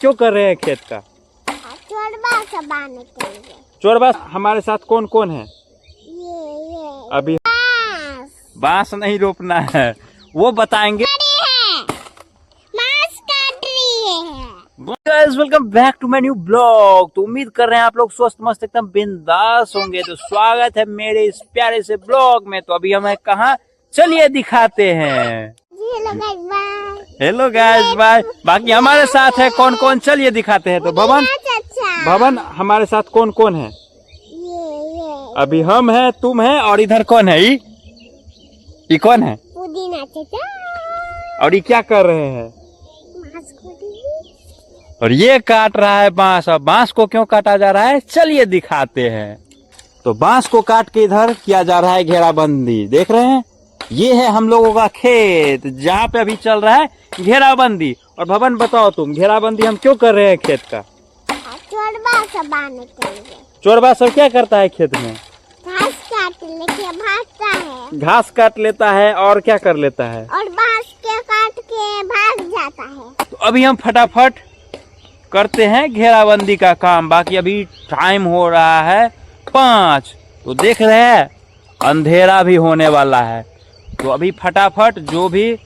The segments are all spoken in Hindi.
क्यों कर रहे हैं खेत का? चोरबा चबाने के लिए। चोरबा हमारे साथ कौन कौन है? ये अभी बांस नहीं रोपना है, वो बताएंगे। Guys welcome back to my new blog. तो उम्मीद कर रहे हैं आप लोग स्वस्थ मस्त एकदम बिंदास होंगे। तो स्वागत है मेरे इस प्यारे से ब्लॉग में। तो अभी हमें कहाँ, चलिए दिखाते हैं। Hello guys bye. बाकी हमारे साथ है कौन कौन, चलिए दिखाते हैं। तो भवन हमारे साथ कौन कौन है? अभी हम हैं, तुम है, और इधर कौन है? ये कौन है? पुदीना चाचा। और ये क्या कर रहे हैं? और ये काट रहा है बांस। अब बांस को क्यों काटा जा रहा है, चलिए दिखाते हैं। तो बांस को काट के इधर किया जा रहा है घेराबंदी। देख रहे हैं, ये है हम लोगों का खेत जहाँ पे अभी चल रहा है घेराबंदी। और भवन बताओ तुम, घेराबंदी हम क्यों कर रहे हैं खेत का? चोरबा चबाने के लिए। चोरबा सब क्या करता है खेत में? घास काट लेके भागता है। घास काट लेता है और क्या कर लेता है? और बांस के काट के भाग जाता है। तो अभी हम फटाफट करते हैं घेराबंदी का काम। बाकी अभी टाइम हो रहा है 5। तो देख रहे हैं अंधेरा भी होने वाला है। तो अभी फटाफट जो भी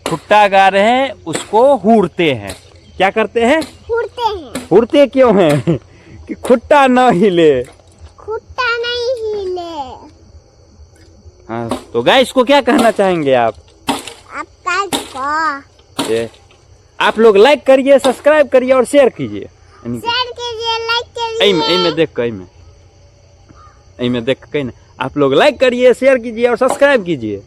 भुट्टा गा रहे हैं उसको हूरते हैं। क्या करते हैं? हूरते हैं। हूरते क्यों हैं? कि खुट्टा न हिले। खुट्टा नहीं हिले। हाँ, तो गाइस को क्या कहना चाहेंगे आप? आप लोग लाइक करिए, सब्सक्राइब करिए और शेयर कीजिए। शेयर कीजिए, लाइक कीजिए। में देख कहीं ना, आप लोग लाइक करिए, शेयर कीजिए और सब्सक्राइब कीजिए।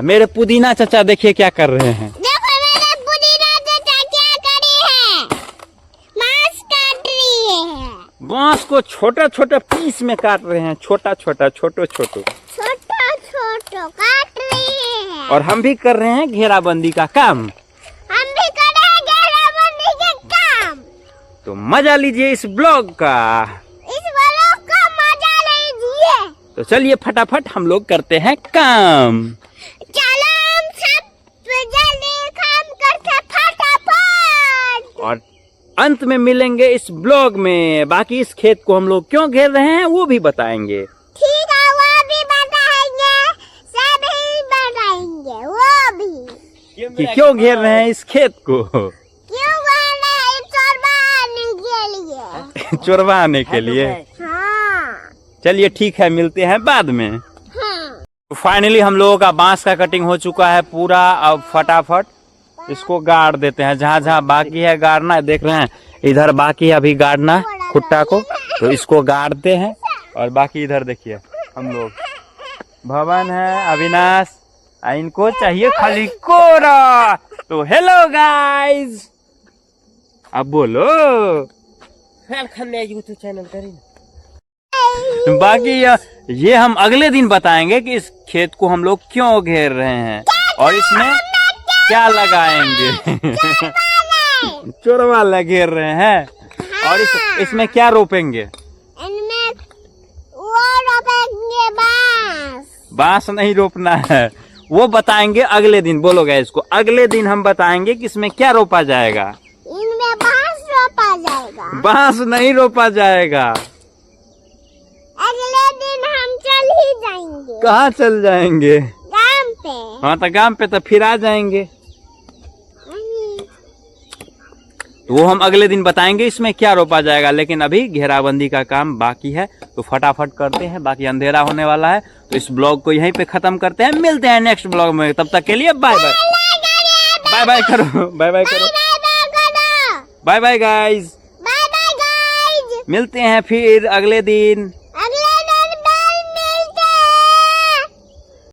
मेरे पुदीना चाचा देखिए क्या कर रहे हैं। देखो मेरे पुदीना चाचा क्या कर रही है। बांस काट रही है। बांस को छोटा छोटा पीस में काट रहे हैं। छोटा छोटो काट रही है। और हम भी कर रहे हैं घेराबंदी का काम। हम भी कर रहे हैं घेराबंदी के काम। तो मजा लीजिए इस ब्लॉग का। मजा लीजिए। तो चलिए फटाफट हम लोग करते हैं काम। चलो हम सब जल्दी काम करते फटाफट। और अंत में मिलेंगे इस ब्लॉग में। बाकी इस खेत को हम लोग क्यों घेर रहे हैं वो भी बताएंगे। ठीक है, वो भी बताएंगे, सभी बताएंगे वो भी। कि क्यों घेर रहे हैं इस खेत को? क्यों घेर रहे हैं? चोरबाने के लिए। चोरवाने के लिए। हाँ। चलिए ठीक है, मिलते हैं बाद में। हाँ। तो फाइनली हम लोगों का बांस का कटिंग हो चुका है पूरा। अब फटाफट इसको गाड़ देते हैं। जहाँ जहाँ बाकी है गाड़ना, देख रहे हैं इधर बाकी है अभी गाड़ना खुट्टा को। तो इसको गाड़ते हैं। और बाकी इधर देखिए हम लोग, भवन है, अविनाश, इनको चाहिए खाली कोरा। तो हेलो गाइस, अब बोलो। यूट्यूब चैनल करें। बाकी ये हम अगले दिन बताएंगे कि इस खेत को हम लोग क्यों घेर रहे हैं और इसमें क्या लगाएंगे। चोरवा घेर रहे हैं। और इसमें क्या रोपेंगे? इनमें वो रोपेंगे बांस नहीं रोपना है, वो बताएंगे अगले दिन। बोलो गाइस इसको, अगले दिन हम बताएंगे कि इसमें क्या रोपा जाएगा। इनमें बांस रोपा जाएगा। बांस नहीं रोपा जाएगा। अगले दिन हम चल ही जाएंगे। कहाँ चल जाएंगे? गांव पे। हाँ, तो गांव पे तो फिर आ जाएंगे। तो वो हम अगले दिन बताएंगे इसमें क्या रोपा जाएगा। लेकिन अभी घेराबंदी का काम बाकी है, तो फटाफट करते हैं। बाकी अंधेरा होने वाला है, तो इस ब्लॉग को यहीं पे खत्म करते हैं। मिलते हैं नेक्स्ट ब्लॉग में। तब तक के लिए बाय बाय। बाय बाय करो, बाय बाय करो, बाय बाय गाइज। मिलते हैं फिर अगले दिन।